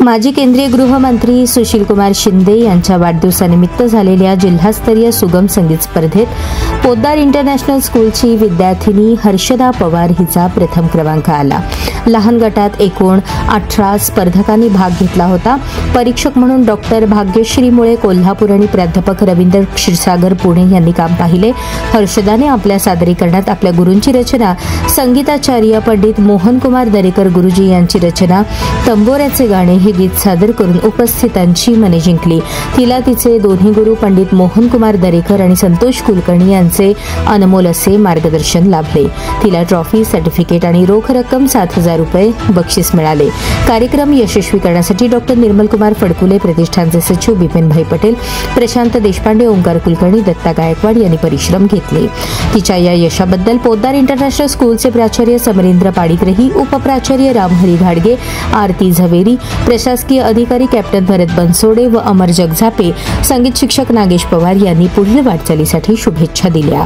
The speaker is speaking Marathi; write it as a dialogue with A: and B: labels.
A: माजी केंद्रीय गृहमंत्री सुशीलकुमार शिंदे यांच्या वाढदिवसानिमित्त झालेल्या जिल्हास्तरीय सुगम संगीत स्पर्धेत पोद्दार इंटरनॅशनल स्कूलची विद्यार्थिनी हर्षदा पवार हिचा प्रथम क्रमांक आला। लहान गटात एकूण 18 स्पर्धकांनी भाग घेतला होता। परीक्षक म्हणून डॉक्टर भाग्यश्री मुळे कोल्हापूर आणि प्राध्यापक रवींद्र क्षीरसागर पुणे यांनी काम पाहिले। हर्षदाने आपल्या सादरीकरणात आपल्या गुरूंची रचना संगीताचार्य पंडित मोहनकुमार दरेकर गुरुजी यांची रचना तंबोऱ्याचे गाणे हे गीत सादर करून उपस्थितांची मने जिंकली। तिला तिचे दोन्ही गुरु पंडित मोहनकुमार दरेकर आणि संतोष कुलकर्णी यांचे अनमोल असे मार्गदर्शन लाभले। तिला ट्रॉफी, सर्टिफिकेट आणि रोख रक्कम 7,000 रुपये बक्षीस मिळाले। कार्यक्रम यशस्वी करण्यासाठी डॉक्टर निर्मलकुमार फडकुले, प्रतिष्ठानचे सचिव बिपिनभाई पटेल, प्रशांत देशपांडे, ओंकार कुलकर्णी, दत्ता गायकवाड यांनी परिश्रम घेतले। तिच्या या यशाबद्दल पोद्दार इंटरनॅशनल स्कूलचे प्राचार्य समरेंद्र पाडिग्रही, उपप्राचार्य रामहरी घाडगे, आरती झवेरी, प्रशासकीय अधिकारी कॅप्टन भरत बनसोडे व अमर जगझापे, संगीत शिक्षक नागेश पवार यांनी पुढील वाटचालीसाठी शुभेच्छा दिल्या।